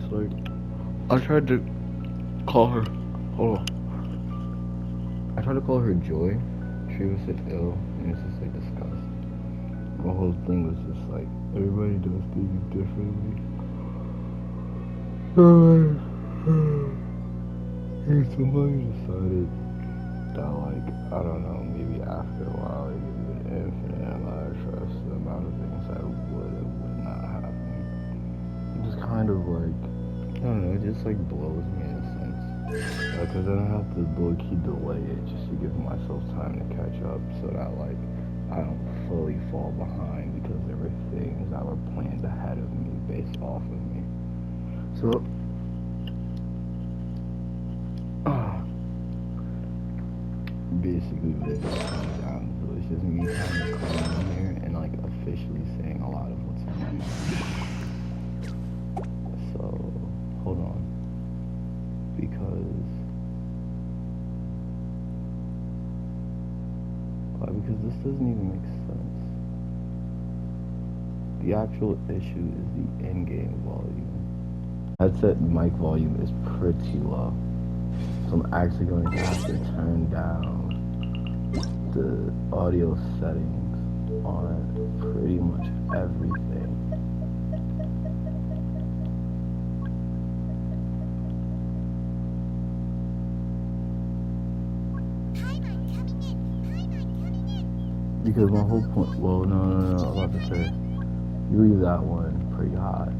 just like, I tried to call her, hold on. I tried to call her Joy. She was sick ill, and it's just like disgusting. My whole thing was just like, everybody does things differently. And somebody decided that, like, I don't know, maybe after a while, it would be an infinite amount of trust, the amount of things that would not happen. It just kind of like, I don't know, it just like blows me in a sense. Because then I have to low-key delay it just to give myself time to catch up so that, like, I don't fully fall behind because there were things that were planned ahead of me based off of me. So, basically what it comes down to is just me trying to come in here and, like, officially saying a lot of what's on my mind. So, hold on. Because this doesn't even make sense. The actual issue is the in-game volume. Headset mic volume is pretty low, so I'm actually going to have to turn down the audio settings on pretty much everything. Because my whole point, well, no, I'm about to say, you leave that one pretty high.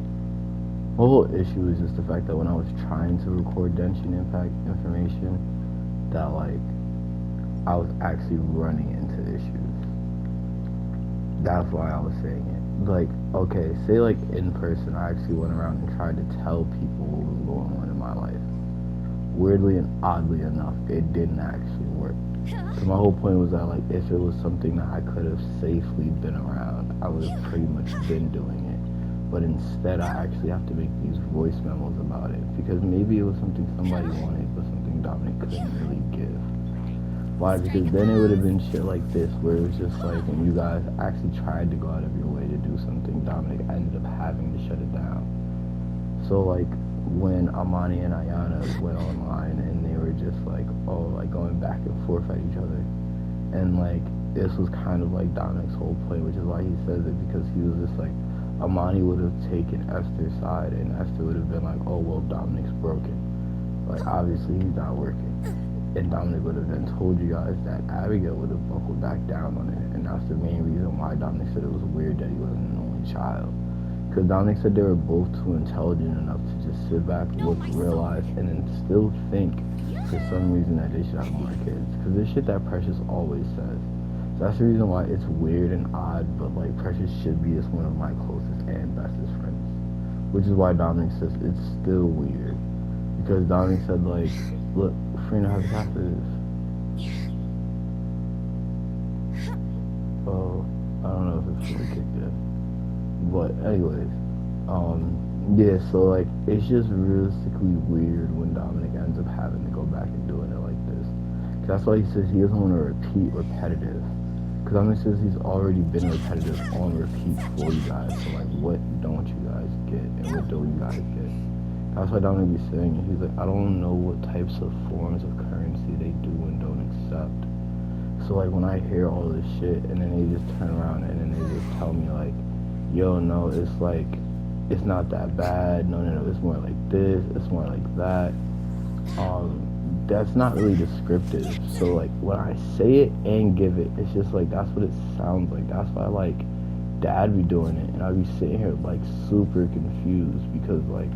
My whole issue is just the fact that when I was trying to record Genshin Impact information, that, like, I was actually running into issues. That's why I was saying it. Like, okay, say, like, in person, I actually went around and tried to tell people what was going on in my life. Weirdly and oddly enough, it didn't actually work. So my whole point was that, like, if it was something that I could have safely been around, I would have pretty much been doing it. But instead, I actually have to make these voice memos about it, because maybe it was something somebody wanted, but something Dominic couldn't really give. Why? Because then it would have been shit like this, where it was just like, when you guys actually tried to go out of your way to do something, Dominic ended up having to shut it down. So, like, when Amani and Ayana went online and they were just like, oh, like going back and forth at each other, and like this was kind of like Dominic's whole play, which is why he says it, because he was just like, Amani would have taken Esther's side and Esther would have been like, oh well, Dominic's broken, like obviously he's not working, and Dominic would have then told you guys that Abigail would have buckled back down on it, and that's the main reason why Dominic said it was weird that he wasn't an only child. Because Dominic said they were both too intelligent enough to just sit back, look, realize, and then still think for some reason that they should have more kids. Because this shit that Precious always says. So that's the reason why it's weird and odd, but like Precious should be as one of my closest and bestest friends. Which is why Dominic says it's still weird. Because Dominic said, like, look, Frina has catheters. Oh, I don't know if it's really kicked in. But anyways, yeah, so like, it's just realistically weird when Dominic ends up having to go back and doing it like this. Cause that's why he says he doesn't want to repeat repetitive. Cause Dominic says he's already been repetitive on repeat for you guys. So like, what don't you guys get and what do you guys get? That's why Dominic be saying it. He's like, I don't know what types of forms of currency they do and don't accept. So like, when I hear all this shit and then they just turn around and then they just tell me like, yo, no, it's like, it's not that bad, no, it's more like this, it's more like that, that's not really descriptive. So like, when I say it and give it, it's just like, that's what it sounds like. That's why, like, Dad be doing it, and I'd be sitting here, like, super confused, because, like,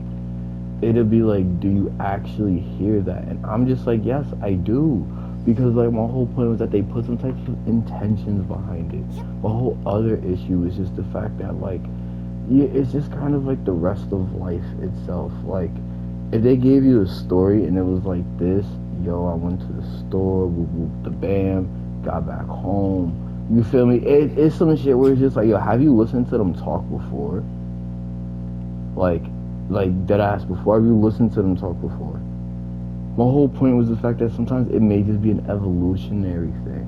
it'd be like, do you actually hear that? And I'm just like, yes, I do. Because, like, my whole point was that they put some types of intentions behind it. The whole other issue is just the fact that, like, yeah, it's just kind of like the rest of life itself. Like, if they gave you a story and it was like this, yo, I went to the store, whoop, whoop, the bam, got back home. You feel me? It's some shit where it's just like, yo, have you listened to them talk before? Like dead ass before? Have you listened to them talk before? My whole point was the fact that sometimes it may just be an evolutionary thing.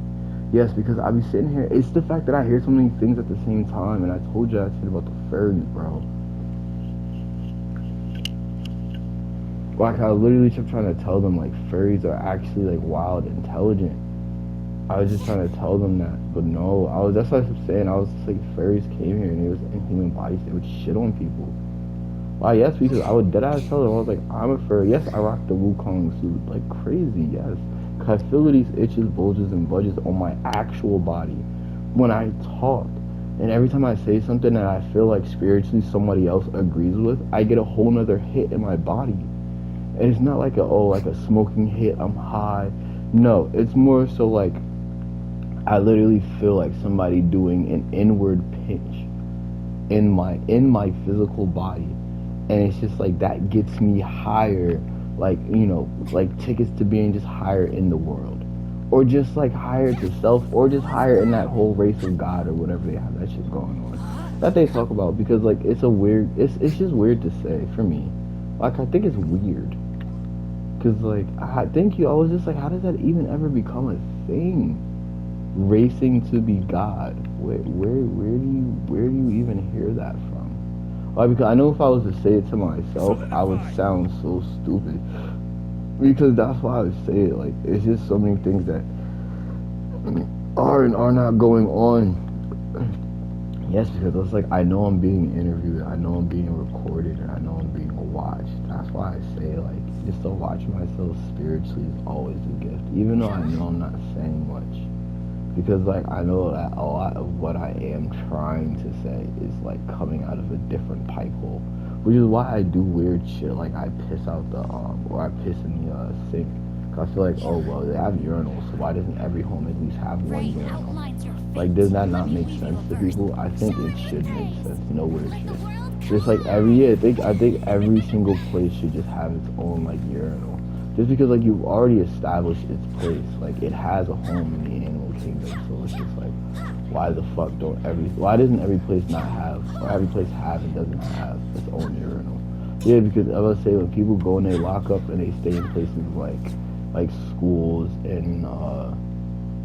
Yes, because I be sitting here, it's the fact that I hear so many things at the same time, and I told you that shit about the fairies, bro. Like, I literally kept trying to tell them, like, furries are actually, like, wild, intelligent. I was just trying to tell them that, but no, that's what I was saying. I was just like, furries came here and it was in human bodies, they would shit on people. Why, yes, because I would deadass tell them, I was like, I'm a furry. Yes, I rock the Wukong suit, like, crazy, yes. Because I feel these itches, bulges, and budges on my actual body when I talk. And every time I say something that I feel like spiritually somebody else agrees with, I get a whole nother hit in my body. And it's not like like a smoking hit, I'm high. No, it's more so like I literally feel like somebody doing an inward pinch in my physical body. And it's just like that gets me higher, like, like tickets to being just higher in the world. Or just like higher to self, or just higher in that whole race of God or whatever they have that shit going on. That they talk about, because like it's just weird to say for me. Like, I think it's weird. Cause like I was just like, how does that even ever become a thing? Racing to be God. Where do you even hear that from? Like, because I know if I was to say it to myself, I would sound so stupid. Because that's why I would say it. Like, it's just so many things that are and are not going on. Yes, because it's like, I know I'm being interviewed, I know I'm being recorded, and I know I'm being watched. That's why I say, like, just to watch myself spiritually is always a gift. Even though I know I'm not saying much. Because, like, I know that a lot of what I am trying to say is, like, coming out of a different pipe hole. Which is why I do weird shit, like I piss out or I piss in the sink. Cause I feel like, oh, well, they have urinals, so why doesn't every home at least have one urinal? Like, does that not make sense to people? I think it should make sense. No weird shit. Just like I think every single place should just have its own, like, urinal. Just because, like, you've already established its place. Like, it has a home in the animal kingdom, so it's just like, why doesn't every place not have, or every place have and doesn't have its own urinal? Yeah, because I would say when people go and they lock up and they stay in places like schools and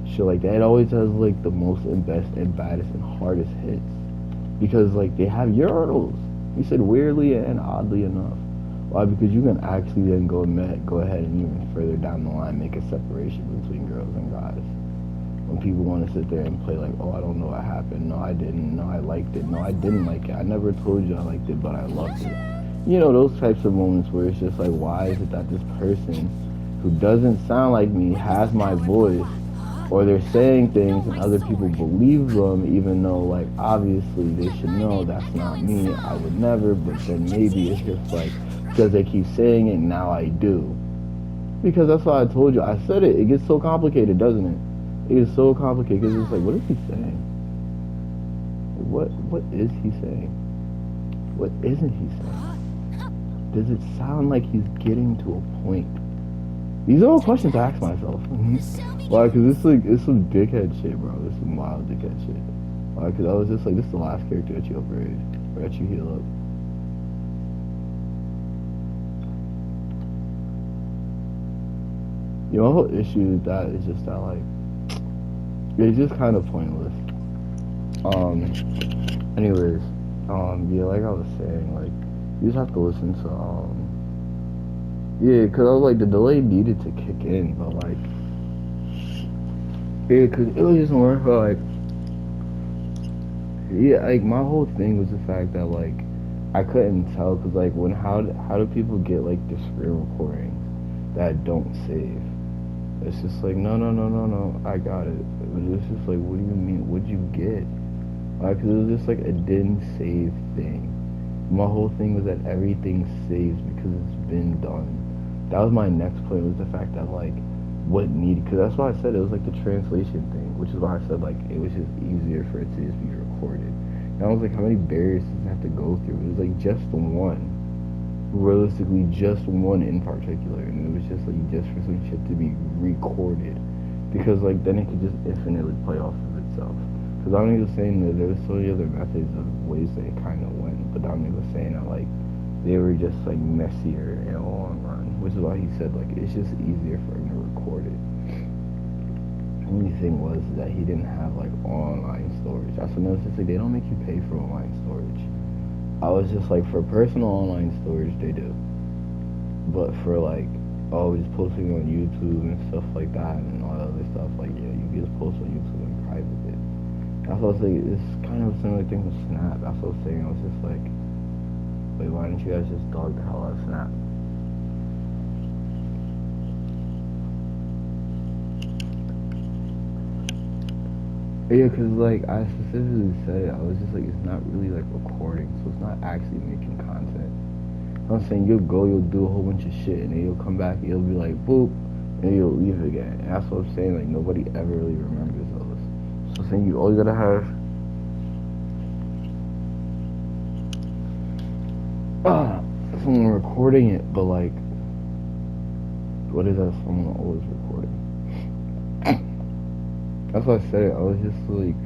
shit like that, it always has like the most and best and baddest and hardest hits. Because like they have urinals. You said weirdly and oddly enough. Why? Because you can actually then go ahead and even further down the line make a separation between girls and guys. When people want to sit there and play like, oh, I don't know what happened. No, I didn't. No, I liked it. No, I didn't like it. I never told you I liked it, but I loved it. You know, those types of moments where it's just like, why is it that this person who doesn't sound like me has my voice, or they're saying things and other people believe them, even though, like, obviously they should know that's not me. I would never, but then maybe it's just like, because they keep saying it, now I do. Because that's why I told you. I said it. It gets so complicated, doesn't it? It is so complicated because it's like, what is he saying? What is he saying? What isn't he saying? Does it sound like he's getting to a point? These are all questions I ask myself. Why? Because it's some dickhead shit, bro. It's some wild dickhead shit. Why? Because I was just like, this is the last character that you upgraded, or that you heal up. You know, the whole issue with that is just that, like, it's just kind of pointless. Anyways, yeah, like I was saying, like, you just have to listen to, yeah, because I was like, the delay needed to kick in, but, like, yeah, because it was just more for, like, yeah, like, my whole thing was the fact that, like, I couldn't tell, because, like, how do people get, like, the screen recordings that don't save? It's just like, no, I got it. But it's just like, what do you mean? What'd you get? Like, cause it was just like a didn't save thing. My whole thing was that everything saves because it's been done. That was my next point, was the fact that, like, what needed, because that's why I said it was like the translation thing, which is why I said, like, it was just easier for it to just be recorded. And I was like, how many barriers does it have to go through? It was like just one. Realistically, just one in particular, and it was just like, just for some shit to be recorded, because like then it could just infinitely play off of itself. Because Dominic was saying that there was so many other methods of ways that it kind of went, but Dominic was saying that, like, they were just like messier in the long run, which is why he said, like, it's just easier for him to record it. The only thing was that he didn't have like online storage. That's when I was just like, they don't make you pay for online storage. I was just like, for personal online storage, they do. But for like always posting on YouTube and stuff like that and all that other stuff, like yeah, you can just post on YouTube and private it. That's what I was saying. It's kind of a similar thing with Snap. That's what I was saying. I was just like, wait, why didn't you guys just dog the hell out of Snap? Yeah, cause like I specifically said, I was just like, it's not really like recording, so it's not actually making content. I'm saying you'll go, you'll do a whole bunch of shit, and then you'll come back, and you'll be like, boop, and you'll leave again. And that's what I'm saying. Like nobody ever really remembers those. So I'm saying you all you gotta have. Someone recording it, but like, what is that? Someone always recording. That's what I said. I was just like,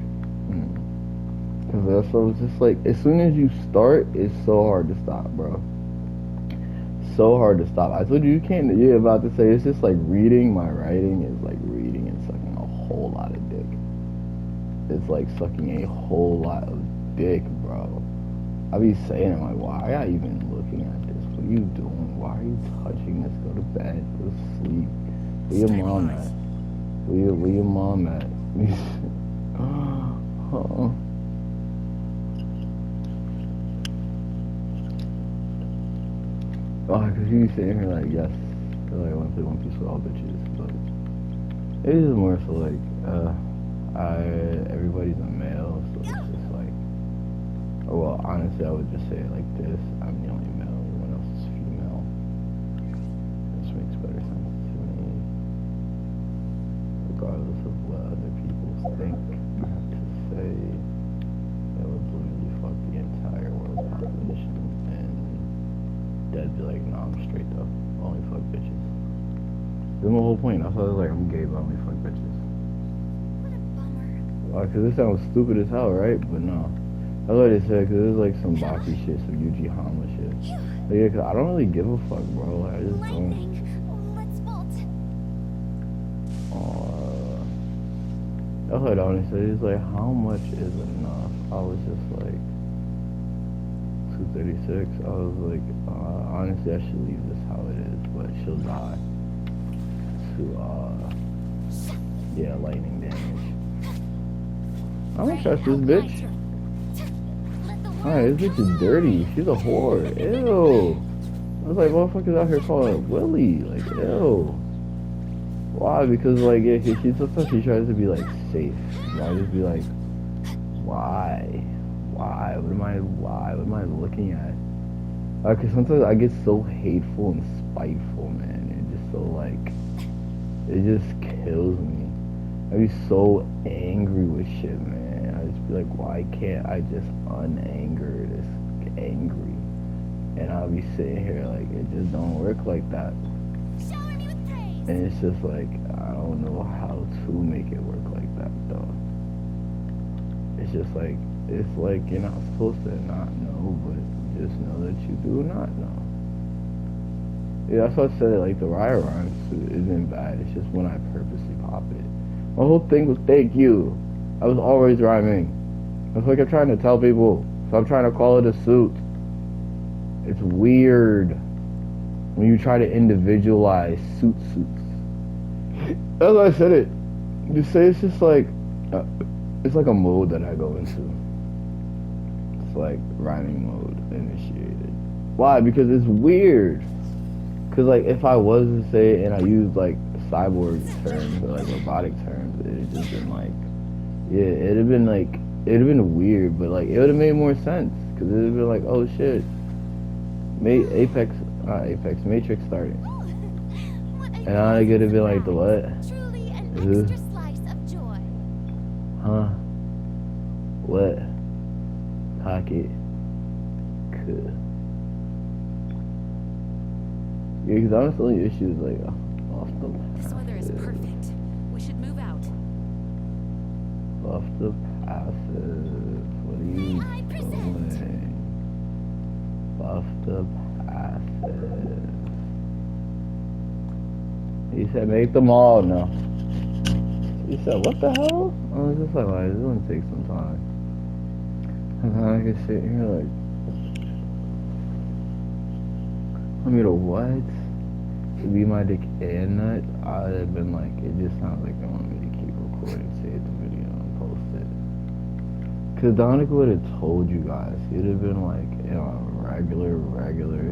because that's what I was just like. As soon as you start, it's so hard to stop, bro. So hard to stop. I told you you can't. You're about to say it's just like reading. My writing is like reading and sucking a whole lot of dick. It's like sucking a whole lot of dick, bro. I be saying, I'm like, why are you even looking at this? What are you doing? Why are you touching this? Go to bed. Go to sleep. Where your mom at? Where your mom at? Oh, because you be sitting here like, yes, I want to play One Piece with all bitches, but it is more so like, everybody's a male, so it's just like, well, honestly, I would just say it like this: I'm the only male, everyone else is female. This makes better sense to me, regardless of what other people think. I have to say that would literally fuck the entire world population, and that'd be like, nah, I'm straight though. Only fuck bitches. That's my whole point. That's why I was like, I'm gay, but I only fuck bitches. What a bummer. Cause this sounds stupid as hell, right? But no. That's what they said, cause it's like some Baki shit, some Yuji Hama shit. But yeah, cause I don't really give a fuck, bro. I just don't. Let's vault. That's what honestly, it's like, how much is enough? I was just like, 236. I was like, honestly, I should leave this how it is, but she'll die to, yeah, lightning damage. I don't trust this bitch. Alright, this bitch is dirty. She's a whore. Ew. I was like, motherfuckers out here calling her Willie. Like, ew. Why? Because, like, yeah, she sometimes she tries to be, like, safe. And I just be like, why? Why? What am I looking at? Because sometimes I get so hateful and spiteful, man. It just so, like, it just kills me. I be so angry with shit, man. I just be like, why can't I just unanger this angry? And I'll be sitting here like, it just don't work like that. Shower me with praise. And it's just like, I don't know how to make it work like that, though. It's just like, it's like you're not supposed to not know, but just know that you do not know. Yeah, that's what I said, like, the Raya rhyme suit isn't bad. It's just when I purposely pop it. My whole thing was, thank you. I was always rhyming. That's like I'm trying to tell people. So I'm trying to call it a suit. It's weird when you try to individualize suits. That's why I said it. Just say it's just like, it's like a mode that I go into. It's like rhyming mode initiated. Why? Because it's weird. Because like if I was to say it and I used like cyborg terms or like robotic terms, it'd just been like, yeah, it'd have been like, it'd have been weird, but like it would have made more sense. Because it'd have been like, oh shit, Matrix starting. And I could have been like, the what? Truly an extra slice of joy. Huh? What? Pocket. Could. Yeah, because honestly, the issue is like, off the passive. This weather is perfect. We should move out. Off the passive. What are you doing? Off the passive. He said, make them all. No. He said, what the hell? I was just like, well, this is gonna take some time. And then I could sit here like, I mean, a what? to be my dick and nut, I would have been like, it just sounds like they want me to keep recording, save the video, and post it. Cause Dominic would have told you guys, he'd have been like, you know, regular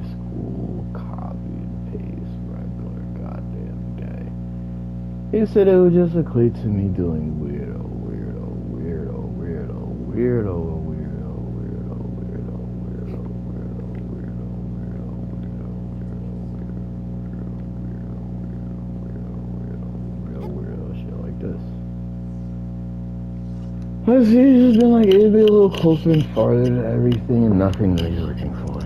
school copy and paste, regular goddamn day. He said it would just equate to me doing weirdo. Let's see, it's just been like, it'd be a little closer and farther to everything and nothing that he's looking for.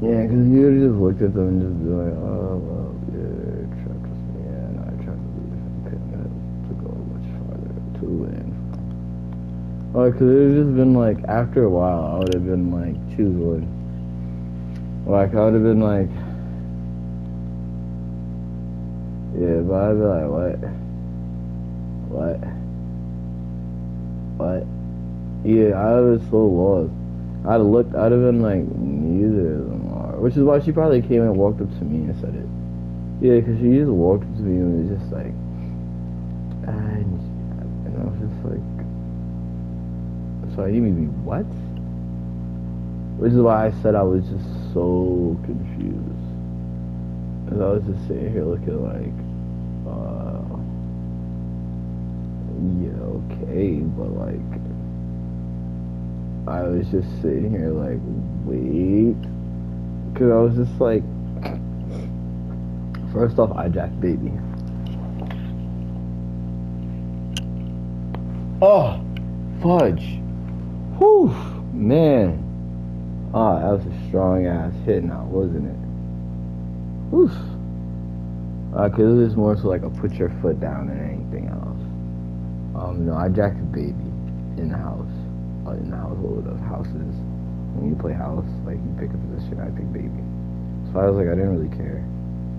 Yeah, because you would just looked at them and just be like, oh, well, yeah, trust me, yeah, and I tried to leave and couldn't to go much farther to win. Like, because it would just been like, after a while, I would have been like, choose one. Like, I would have been like, yeah, but I'd be like, what? Yeah, I was so lost. I'd have been like, neither of them are. Which is why she probably came and walked up to me and said it. Yeah, because she just walked up to me and was just like, and I was just like, so you mean what? Which is why I said I was just so confused. Because I was just sitting here looking like, yeah, okay, but like, I was just sitting here like, wait, because I was just like, first off, I jacked baby. Oh, fudge. Whew, man. Ah, that was a strong ass hit now, wasn't it? Whew. Cause it was more so like a put your foot down than anything else. No, I jacked a baby in the house. In the household of houses. When you play house, like you pick a position, I pick baby. So I was like, I didn't really care.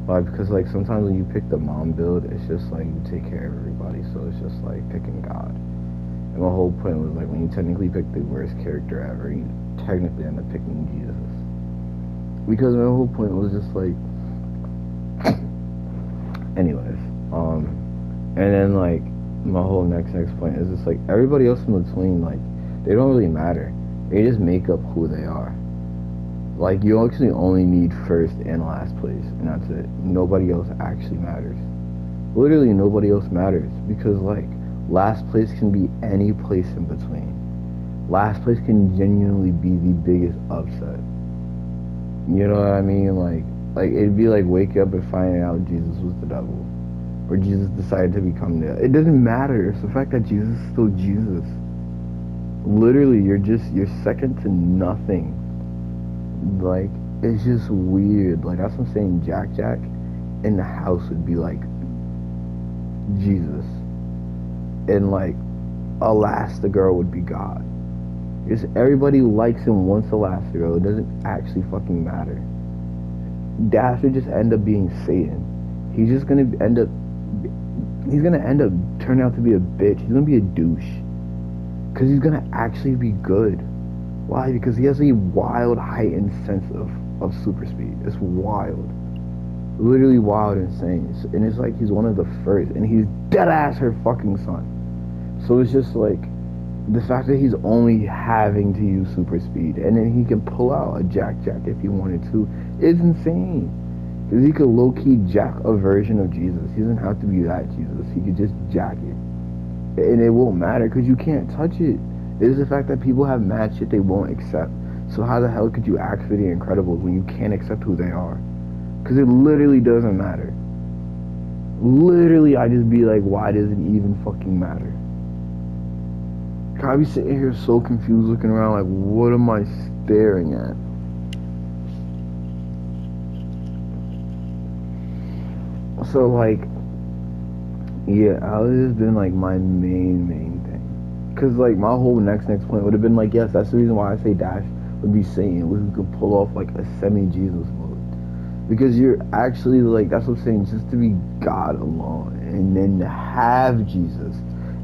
Why? Because like sometimes when you pick the mom build, it's just like you take care of everybody. So it's just like picking God. And my whole point was like when you technically pick the worst character ever, you technically end up picking Jesus. Because my whole point was just like, anyways, and then like my whole next point is just like everybody else in between, like they don't really matter. They just make up who they are. Like you actually only need first and last place, and that's it. Nobody else actually matters. Literally nobody else matters because like last place can be any place in between. Last place can genuinely be the biggest upset. You know what I mean? Like it'd be like waking up and finding out Jesus was the devil, or Jesus decided to become the. It doesn't matter. It's the fact that Jesus is still Jesus. Literally, you're second to nothing. Like it's just weird. Like that's what I'm saying. Jack in the house would be like Jesus, and like Elastigirl would be God. Just everybody likes and wants Elastigirl. It doesn't actually fucking matter. Dash would just end up being Satan. He's just gonna end up turning out to be a bitch. He's gonna be a douche. Because he's gonna actually be good. Why? Because he has a wild, heightened sense of super speed. It's wild. Literally wild and insane. And it's like he's one of the first. And he's dead ass her fucking son. So it's just like, the fact that he's only having to use super speed. And then he can pull out a jack if he wanted to. It's insane. Because he could low-key jack a version of Jesus. He doesn't have to be that Jesus. He could just jack it. And it won't matter because you can't touch it. It is the fact that people have mad shit they won't accept. So how the hell could you act for the Incredibles when you can't accept who they are? Because it literally doesn't matter. Literally, I just be like, why does it even fucking matter? I be sitting here so confused looking around like, what am I staring at? So like, yeah, I would have been like my main thing. Cause like my whole next point would have been like, yes, that's the reason why I say Dash would be Satan, who could pull off like a semi-Jesus mode. Because you're actually like, that's what I'm saying, just to be God alone and then to have Jesus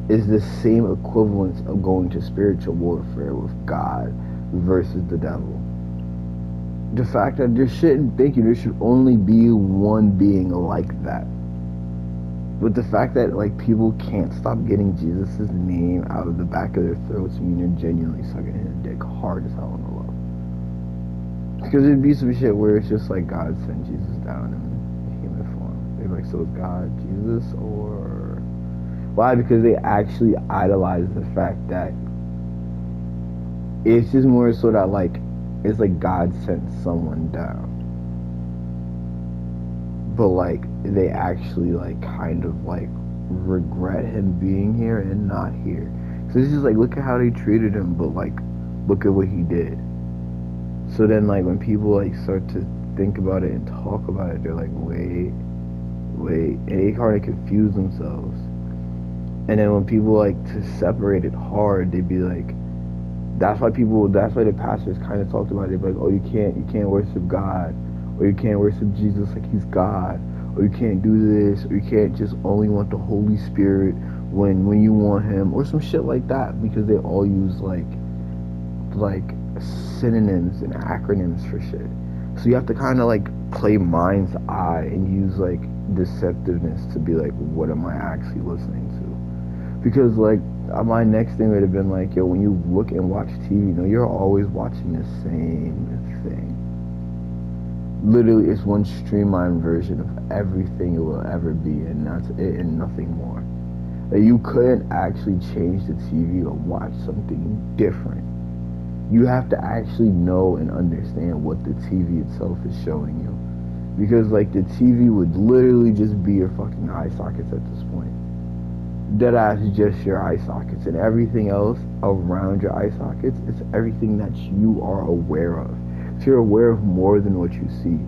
is the same equivalence of going to spiritual warfare with God versus the devil. The fact that there shouldn't think you, there should only be one being like that. But the fact that like people can't stop getting Jesus' name out of the back of their throats mean they're genuinely sucking his dick hard as hell in the love. Because it'd be some shit where it's just like God sent Jesus down in human form. They're like, so is God Jesus or why? Because they actually idolize the fact that it's just more so that like it's like God sent someone down. But like they actually like kind of like regret him being here and not here. So it's just like look at how they treated him, but like look at what he did. So then like when people like start to think about it and talk about it, they're like, wait, and they kind of confuse themselves. And then when people like to separate it hard, they'd be like, that's why the pastors kind of talked about it. They'd be like, oh, you can't worship God, or you can't worship Jesus like he's God, or you can't do this, or you can't just only want the Holy Spirit when you want him, or some shit like that, because they all use like synonyms and acronyms for shit. So you have to kind of like play mind's eye and use like deceptiveness to be like, what am I actually listening to? Because like my next thing would have been like, yo, when you look and watch TV, you know, you're always watching the same thing. Literally, it's one streamlined version of everything it will ever be, and that's it and nothing more. Like, you couldn't actually change the TV or watch something different. You have to actually know and understand what the TV itself is showing you. Because like the TV would literally just be your fucking eye sockets at this point. Deadass is just your eye sockets, and everything else around your eye sockets is everything that you are aware of. So you're aware of more than what you see.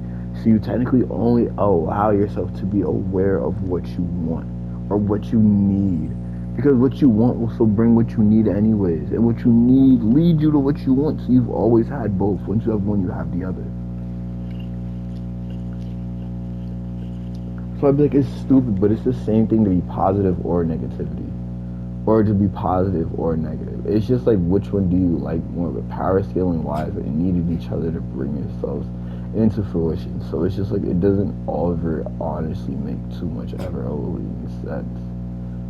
So you technically only allow yourself to be aware of what you want or what you need. Because what you want will still bring what you need anyways. And what you need leads you to what you want. So you've always had both. Once you have one, you have the other. So I'd be like, it's stupid, but it's the same thing to be positive or negativity. Or to be positive or negative. It's just like, which one do you like more? But power scaling wise, it needed each other to bring yourselves into fruition. So it's just like, it doesn't ever honestly make too much ever overly sense.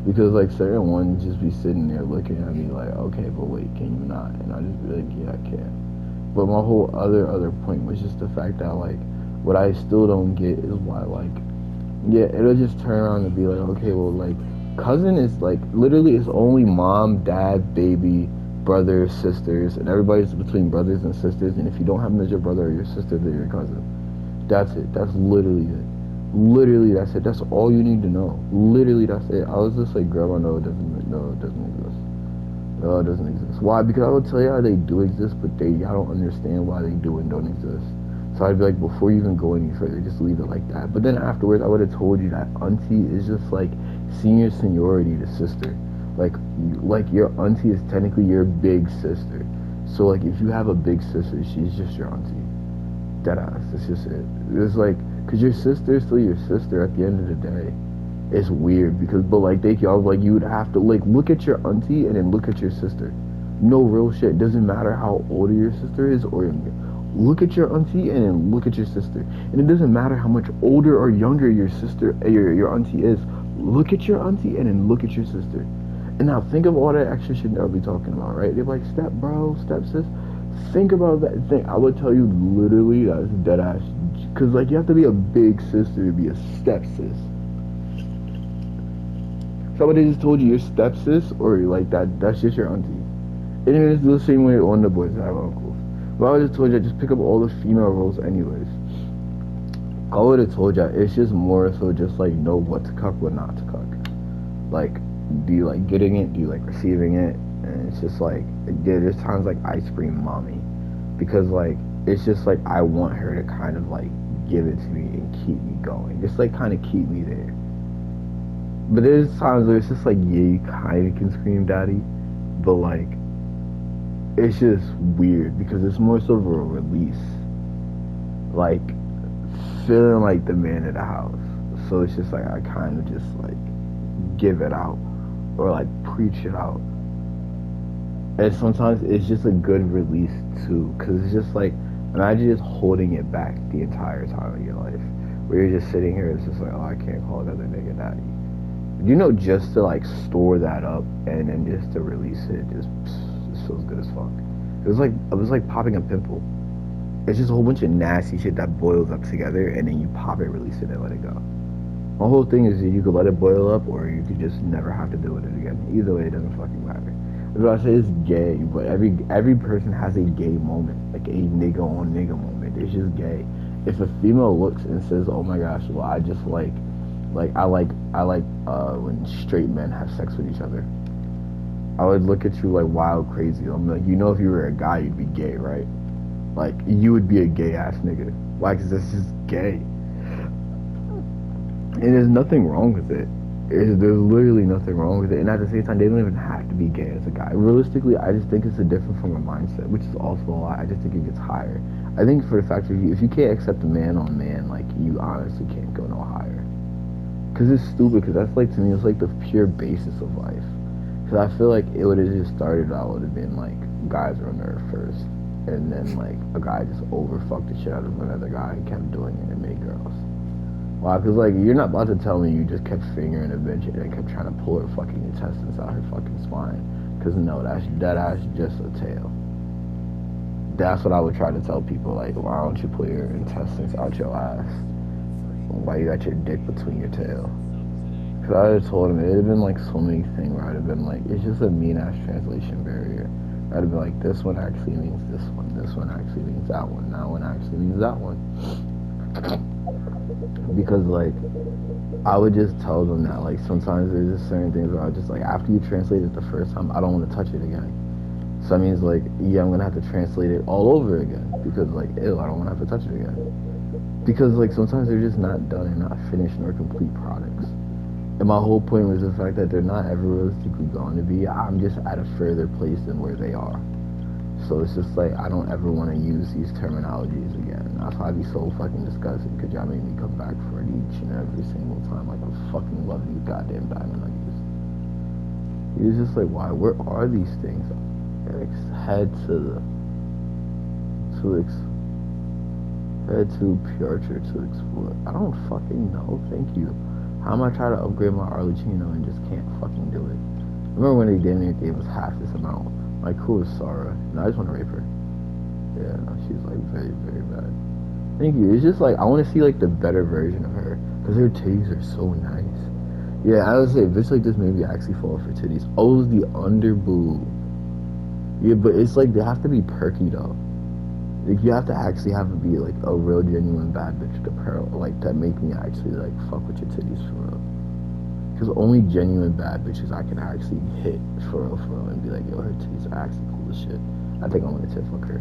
Because like certain ones just be sitting there looking at me like, okay, but wait, can you not? And I just be like, yeah, I can. But my whole other point was just the fact that like, what I still don't get is why like, yeah, it'll just turn around and be like, okay, well like, cousin is like, literally it's only mom, dad, baby, brothers, sisters, and everybody's between brothers and sisters, and if you don't have them as your brother or your sister, they're your cousin. That's it. That's literally it. Literally, that's it. That's all you need to know. Literally, that's it. I was just like, Grandma, no, it doesn't exist. No, it doesn't exist. Why? Because I would tell you how they do exist, but y'all don't understand why they do and don't exist. So I'd be like, before you even go any further, just leave it like that. But then afterwards, I would have told you that auntie is just like senior seniority to sister. Like your auntie is technically your big sister. So like, if you have a big sister, she's just your auntie. Deadass. That's just it. It's like, cause your sister is still your sister at the end of the day. It's weird because, but like y'all like, you would have to like look at your auntie and then look at your sister. No real shit. It doesn't matter how old your sister is or younger. Look at your auntie and then look at your sister. And it doesn't matter how much older or younger your sister, your auntie is. Look at your auntie and then look at your sister. And now think of all that extra shit they'll be talking about, right? They're like, step bro, step sis. Think about that thing. I would tell you literally that's dead ass. Cause like you have to be a big sister to be a step sis. Somebody just told you your step sis or like that's just your auntie. And it's the same way on the boys that have uncles. But I would have told you, just pick up all the female roles anyways. I would have told you, it's just more so just like know what to cook, what not to cook. Like, do you like getting it? Do you like receiving it? And it's just like, there's times like ice cream mommy. Because like, it's just like, I want her to kind of like give it to me and keep me going. Just like kind of keep me there. But there's times where it's just like, yeah, you kind of can scream daddy. But like, it's just weird because it's more so of a release. Like, feeling like the man of the house. So it's just like, I kind of just like give it out or like preach it out. And sometimes it's just a good release too, because it's just like, Imagine just holding it back the entire time of your life. Where you're just sitting here, it's just like, oh, I can't call another nigga daddy. You know, just to like store that up and then just to release it, just feels good as fuck. It was like popping a pimple. It's just a whole bunch of nasty shit that boils up together, and then you pop it, release it, and let it go. My whole thing is that you could let it boil up, or you could just never have to deal with it again. Either way, it doesn't fucking matter. That's why I say it's gay, but every person has a gay moment, like a nigga on nigga moment. It's just gay. If a female looks and says, "Oh my gosh, well I just I like when straight men have sex with each other," I would look at you like wild crazy. I'm like, you know, if you were a guy, you'd be gay, right? Like, you would be a gay ass nigga. Why? Because that's just gay. And there's nothing wrong with it. There's literally nothing wrong with it. And at the same time, they don't even have to be gay as a guy. Realistically, I just think it's a different form of mindset, which is also a lie. I just think it gets higher. I think for the fact that if you can't accept a man on man, like, you honestly can't go no higher. Because it's stupid, because that's like, to me, it's like the pure basis of life. Because I feel like it would have just started out, would have been like, guys are on the earth first. And then, like, a guy just overfucked the shit out of another guy and kept doing it and made girls. Why? Because, like, you're not about to tell me you just kept fingering a bitch and kept trying to pull her fucking intestines out her fucking spine. Because, no, that's just a tale. That's what I would try to tell people. Like, why don't you pull your intestines out your ass? Why you got your dick between your tail? Because I would have told him, it would have been, like, so many things where I would have been like, it's just a mean-ass translation barrier. I'd be like, this one actually means this one. This one actually means that one. That one actually means that one. Because, like, I would just tell them that, like, sometimes there's just certain things where I just, like, after you translate it the first time, I don't want to touch it again. So that means, like, yeah, I'm going to have to translate it all over again. Because, like, ew, I don't want to have to touch it again. Because, like, sometimes they're just not done and not finished nor complete products. And my whole point was the fact that they're not ever realistically going to be. I'm just at a further place than where they are. So it's just like, I don't ever want to use these terminologies again. That's why I'd be so fucking disgusted, because y'all make me come back for it each and every single time. Like, I fucking love these goddamn diamond nuggets. It's just like, why? Where are these things? Head to Purcher to explore. I don't fucking know. Thank you. How am I trying to upgrade my Arlecchino and just can't fucking do it? Remember when they damn near gave us half this amount? Like, who is Sarah? No, I just want to rape her. Yeah, no, she's like very, very bad. Thank you. It's just like, I want to see like the better version of her, because her titties are so nice. Yeah, I would say, bitch like this made me actually fall for titties. Oh, the under boob. Yeah, but it's like, they have to be perky though. Like, you have to actually have to be like a real genuine bad bitch to like that make me actually like fuck with your titties for real. Because only genuine bad bitches I can actually hit for real and be like, yo, her titties are actually cool as shit. I think I'm gonna tit fuck her.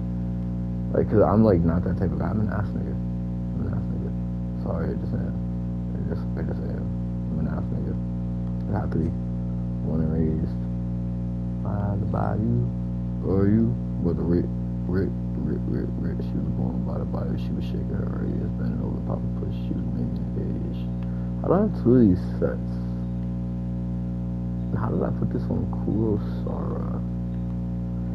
Like, cause I'm like not that type of guy. I'm an ass nigga. I'm an ass nigga. Sorry, I just am. I just am. I'm an ass nigga. I have to be. Born and raised by the body or you, but the rich. She was born by the body. She was shaking her radius, bending over, popping push. She was making a gauge. How do I have two of these sets? And how did I put this on Kurosara?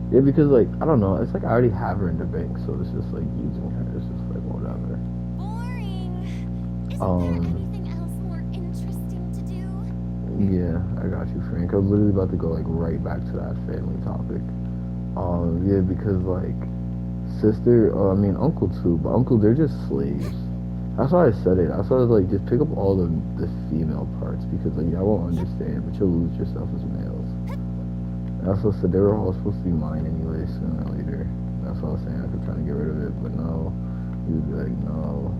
Yeah, because like, I don't know. It's like I already have her in the bank, so it's just like using her. It's just like whatever. Boring. Isn't there anything else more interesting to do? Yeah, I got you, Frank. I'm literally about to go like right back to that family topic. Yeah, because like sister, uncle too, but uncle, they're just slaves. That's why I said it. That's why I was like, just pick up all the female parts, because like y'all won't understand, but you'll lose yourself as males. And I also said they were all supposed to be mine anyway, sooner or later. That's what I was saying. I could try to get rid of it, but no. He would be like, no.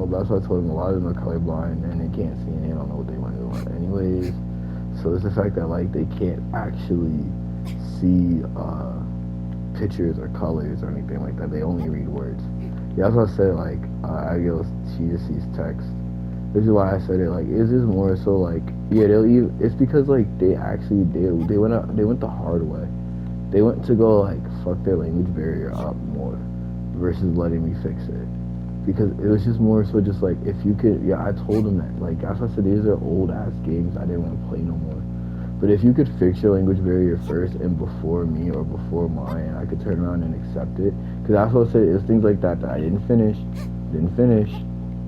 But that's why I told him a lot of them are colorblind and they can't see and they don't know what they want to do anyways. So it's the fact that like they can't actually see pictures or colors or anything like that. They only read words. Yeah, that's what I said. Like I guess she just sees text. This is why I said it. Like, it's just more so like, yeah, it's because like they went the hard way. They went to go like fuck their language barrier up more versus letting me fix it. Because it was just more so just like, if you could, yeah, I told them that. Like, as I said, these are old ass games I didn't want to play no more. But if you could fix your language barrier first and before me or before mine, I could turn around and accept it. Because that's what I said. It's things like that that I didn't finish.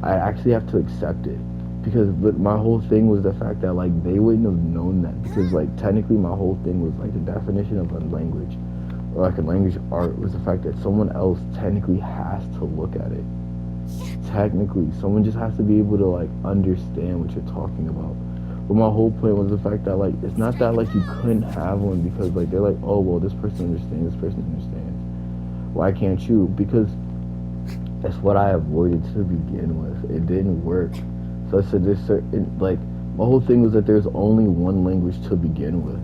I actually have to accept it. Because but my whole thing was the fact that like they wouldn't have known that because like technically my whole thing was like the definition of a language or like a language art was the fact that someone else technically has to look at it. Technically, someone just has to be able to like understand what you're talking about. But my whole point was the fact that like it's not that like you couldn't have one because like they're like, oh well, this person understands, this person understands. Why can't you? Because that's what I avoided to begin with. It didn't work. So I said there's certain like my whole thing was that there's only one language to begin with.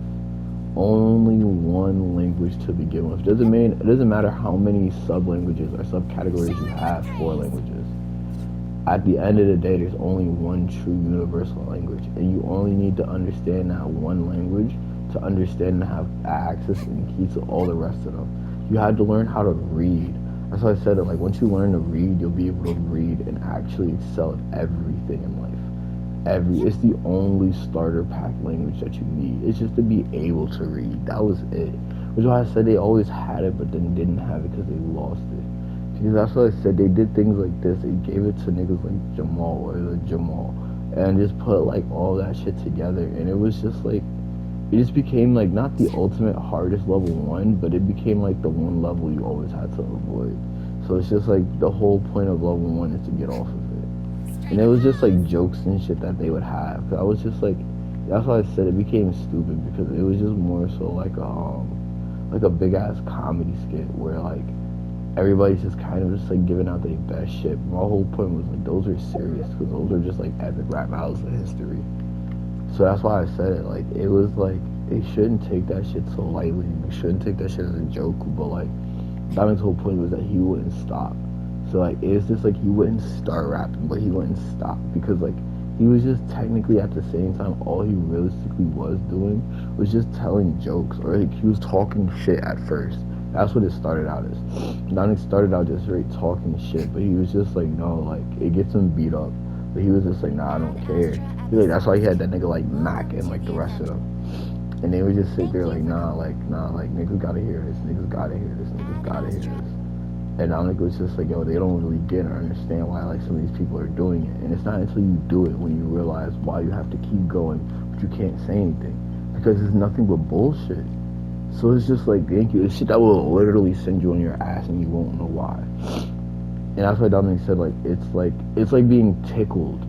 Only one language to begin with. It doesn't matter how many sub languages or subcategories you have for languages. At the end of the day, there's only one true universal language, and you only need to understand that one language to understand and have access and key to all the rest of them. You had to learn how to read. That's why I said that like once you learn to read, you'll be able to read and actually excel at everything in life. It's the only starter pack language that you need. It's just to be able to read. That was it. Which is why I said they always had it, but then didn't have it because they lost it. Because that's what I said. They did things like this. They gave it to niggas like Jamal or the Jamal, and just put like all that shit together, and it was just like. It just became like not the ultimate hardest level one, but it became like the one level you always had to avoid. So it's just like the whole point of level one is to get off of it. And it was just like jokes and shit that they would have. Cause I was just like, that's why I said it became stupid because it was just more so like a big ass comedy skit where like everybody's just kind of just like giving out their best shit. My whole point was like those are serious because those are just like epic rap battles of history. So that's why I said it. Like it was like they shouldn't take that shit so lightly. They shouldn't take that shit as a joke. But like Diamond's whole point was that he wouldn't stop. So like it's just like he wouldn't start rapping, but he wouldn't stop because like he was just technically at the same time all he realistically was doing was just telling jokes or like he was talking shit at first. That's what it started out as. Diamond started out just straight talking shit, but he was just like no, like it gets him beat up. But he was just like, nah, I don't care. Like, that's why he had that nigga like Mac and like the rest of them. And they would just sit there like, nah, niggas gotta hear this, niggas gotta hear this, niggas gotta hear this. And Dominic was just like, yo, they don't really get or understand why like some of these people are doing it. And it's not until you do it when you realize why you have to keep going, but you can't say anything. Because it's nothing but bullshit. So it's just like, thank you. It's shit that will literally send you on your ass and you won't know why. And that's why Dominic said like it's like being tickled.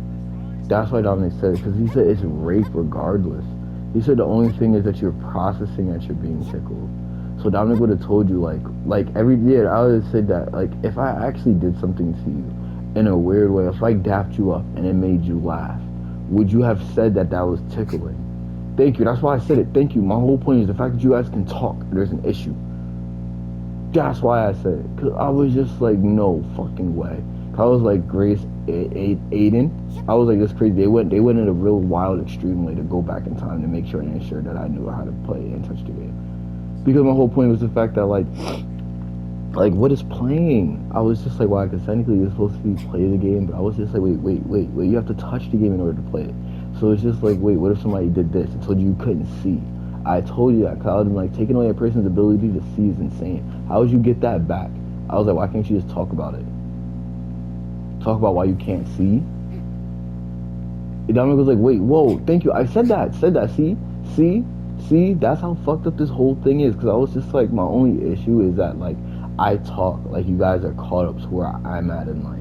That's why Dominic said it because he said it's rape regardless. He said the only thing is that you're processing that you're being tickled. So Dominic would have told you like every year I would have said that like if I actually did something to you in a weird way, if I dapped you up and it made you laugh, would you have said that that was tickling? Thank you. That's why I said it. Thank you. My whole point is the fact that you guys can talk. There's an issue. That's why I said it, because I was just like, no fucking way. I was like, Grace, Aiden, I was like, this crazy. They went in a real wild, extreme way to go back in time to make sure and ensure that I knew how to play and touch the game. Because my whole point was the fact that, like what is playing? I was just like, well, because technically you're supposed to be play the game, but I was just like, wait, you have to touch the game in order to play it. So it's just like, wait, what if somebody did this and told you couldn't see? I told you that, because I was like, taking away a person's ability to see is insane. How would you get that back? I was like, why can't you just talk about it? Talk about why you can't see? And Dominic was like, wait, whoa, thank you. I said that, see? That's how fucked up this whole thing is, because I was just like, my only issue is that, like, I talk like you guys are caught up to where I'm at in life.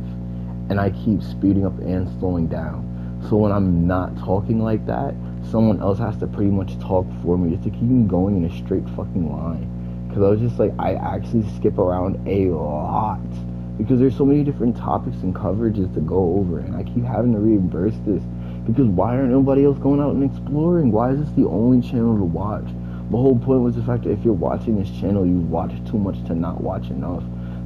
And I keep speeding up and slowing down. So when I'm not talking like that, someone else has to pretty much talk for me just to keep me going in a straight fucking line. Because I was just like, I actually skip around a lot. Because there's so many different topics and coverages to go over. And I keep having to reimburse this. Because why aren't nobody else going out and exploring? Why is this the only channel to watch? The whole point was the fact that if you're watching this channel, you watch too much to not watch enough.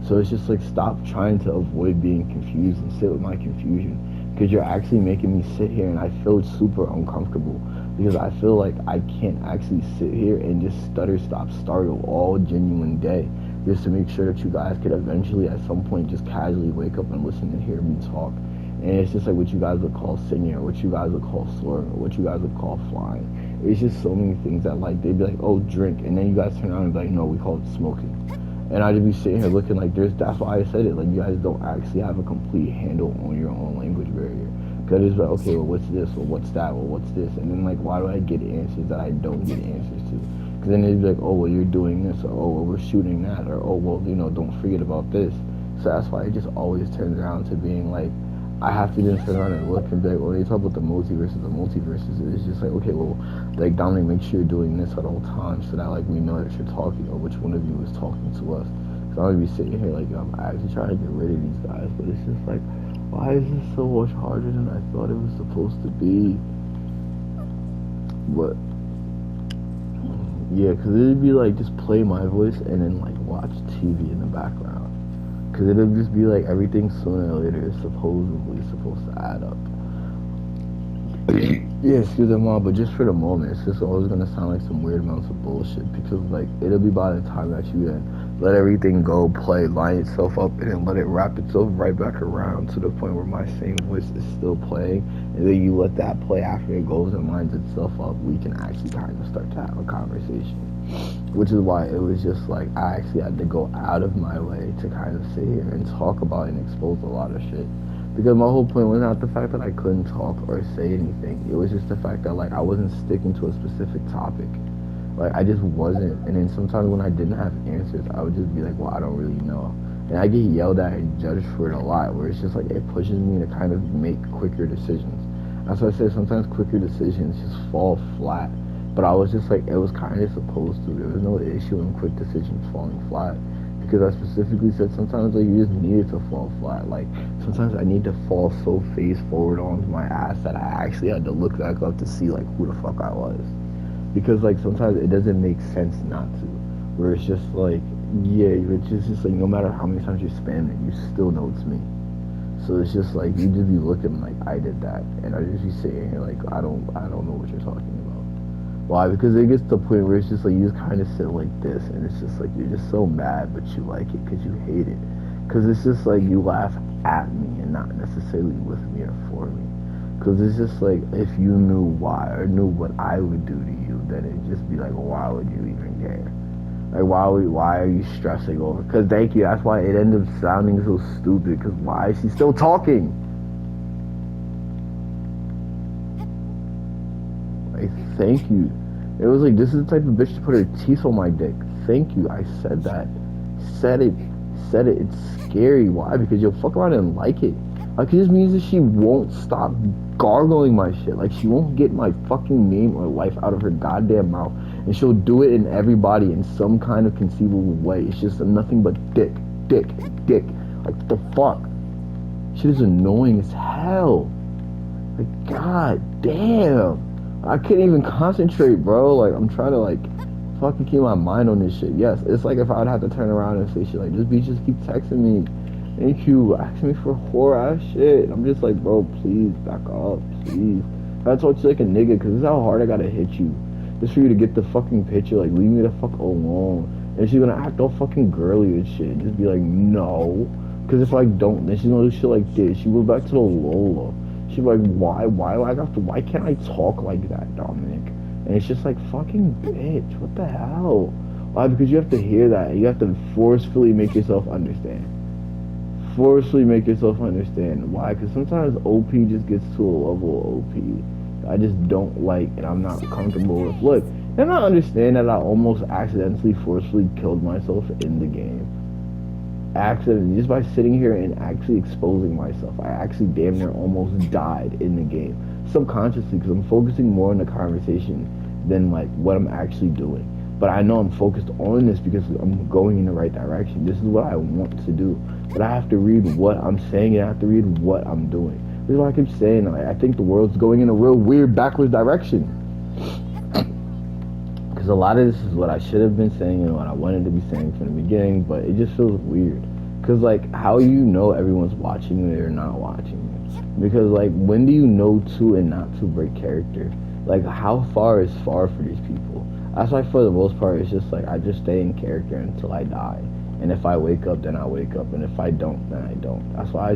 So it's just like, stop trying to avoid being confused and sit with my confusion. Because you're actually making me sit here and I feel super uncomfortable. Because I feel like I can't actually sit here and just stutter, stop, startle all genuine day. Just to make sure that you guys could eventually at some point just casually wake up and listen and hear me talk. And it's just like what you guys would call singing, or what you guys would call slurring, or what you guys would call flying. It's just so many things that like, they'd be like, oh, drink. And then you guys turn around and be like, no, we call it smoking. And I'd be sitting here looking like that's why I said it, like you guys don't actually have a complete handle on your own language barrier. Because it's like, okay, well, what's this? Well, what's that? Well, what's this? And then, like, why do I get answers that I don't get answers to? Because then they'd be like, oh, well, you're doing this, or oh, well, we're shooting that, or oh, well, don't forget about this. So that's why it just always turns around to being like, I have to then turn around and look and be like, when they talk about the multiverses, it's just like, okay, well, like, Dominic, make sure you're doing this at all times so that, like, we know that you're talking, or which one of you is talking to us. So I'm gonna be sitting here, like, I'm actually trying to get rid of these guys, but it's just like, why is this so much harder than I thought it was supposed to be? But yeah, because it'd be like just play my voice and then like watch TV in the background. Because it'll just be like everything sooner or later is supposedly supposed to add up. Yeah, excuse me, mom, but just for the moment, it's just always gonna sound like some weird amounts of bullshit. Because like it'll be by the time that you then let everything go, play, line itself up, and then let it wrap itself right back around to the point where my same voice is still playing, and then you let that play after it goes and lines itself up, we can actually kind of start to have a conversation. Which is why it was just like, I actually had to go out of my way to kind of sit here and talk about and expose a lot of shit. Because my whole point was not the fact that I couldn't talk or say anything. It was just the fact that like I wasn't sticking to a specific topic. Like, I just wasn't. And then sometimes when I didn't have answers, I would just be like, well, I don't really know. And I get yelled at and judged for it a lot, where it's just like, it pushes me to kind of make quicker decisions. That's why I said sometimes quicker decisions just fall flat. But I was just like, it was kind of supposed to. There was no issue in quick decisions falling flat. Because I specifically said sometimes like you just need it to fall flat. Like, sometimes I need to fall so face forward onto my ass that I actually had to look back up to see like who the fuck I was. Because like sometimes it doesn't make sense not to, where it's just like, yeah, it's just like no matter how many times you spam it, you still know it's me. So it's just like you just be looking like I did that, and I just be sitting here like I don't know what you're talking about. Why? Because it gets to the point where it's just like you just kind of sit like this, and it's just like you're just so mad, but you like it because you hate it. Because it's just like you laugh at me and not necessarily with me or for me. Because it's just like, if you knew why or knew what I would do to you, then it'd just be like, why would you even care? Like, why are you stressing over? Because thank you, that's why it ended up sounding so stupid. Because why is she still talking? Like, thank you. It was like, this is the type of bitch to put her teeth on my dick. Thank you, I said that. Said it. It's scary. Why? Because you'll fuck around and like it. Like, it just means that she won't stop gargling my shit. Like, she won't get my fucking name or life out of her goddamn mouth. And she'll do it in everybody in some kind of conceivable way. It's just nothing but dick. Like, the fuck? Shit is annoying as hell. Like, god damn. I can't even concentrate, bro. Like, I'm trying to, like, fucking keep my mind on this shit. Yes, it's like if I'd have to turn around and say shit like, this bitch just keep texting me. Thank you, asking me for whore ass shit. I'm just like, bro, please back up, please. I talk to you like a nigga, because this is how hard I gotta hit you. Just for you to get the fucking picture, like, leave me the fuck alone. And she's gonna act all fucking girly and shit. Just be like, no. Because if I don't, then she's gonna do shit like this. She goes back to the Lola. She's like, why can't I talk like that, Dominic? And it's just like, fucking bitch, what the hell? Why? Because you have to hear that. You have to forcefully make yourself understand. Forcefully make yourself understand. Why? Because sometimes OP just gets to a level of OP I just don't like and I'm not comfortable with. Look, and I understand that I almost accidentally forcefully killed myself in the game. Accidentally, just by sitting here and actually exposing myself. I actually damn near almost died in the game. Subconsciously, because I'm focusing more on the conversation than like what I'm actually doing. But I know I'm focused on this because I'm going in the right direction. This is what I want to do. But I have to read what I'm saying and I have to read what I'm doing. This is why I keep saying, I think the world's going in a real weird backwards direction. Because a lot of this is what I should have been saying and what I wanted to be saying from the beginning, but it just feels weird. Because, like, how you know everyone's watching you or not watching you? Because, like, when do you know to and not to break character? Like, how far is far for these people? That's why, for the most part, it's just like, I just stay in character until I die. And if I wake up, then I wake up. And if I don't, then I don't. That's why I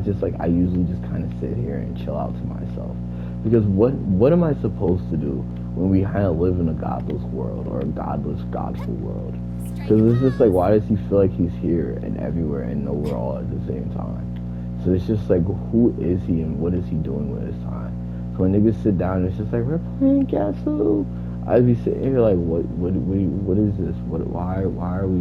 usually just kind of sit here and chill out to myself. Because what am I supposed to do when we kind of live in a godless world or a godless, godful world? Because it's just like, why does he feel like he's here and everywhere and nowhere all at the same time? So it's just like, who is he and what is he doing with his time? So when niggas sit down, it's just like, we're playing Guess Who. I'd be sitting here like, what is this? Why are we,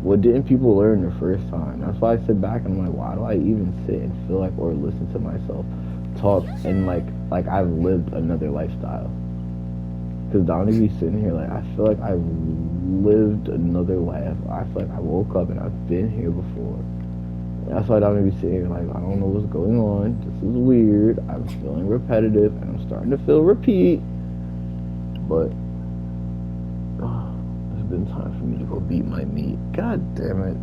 what didn't people learn the first time? That's why I sit back and I'm like, why do I even sit and feel like, or listen to myself talk and like I've lived another lifestyle? Because Dominic be sitting here like, I feel like I've lived another life. I feel like I woke up and I've been here before. That's why Dominic be sitting here like, I don't know what's going on. This is weird. I'm feeling repetitive and I'm starting to feel repeat. But it's been time for me to go beat my meat. God damn it.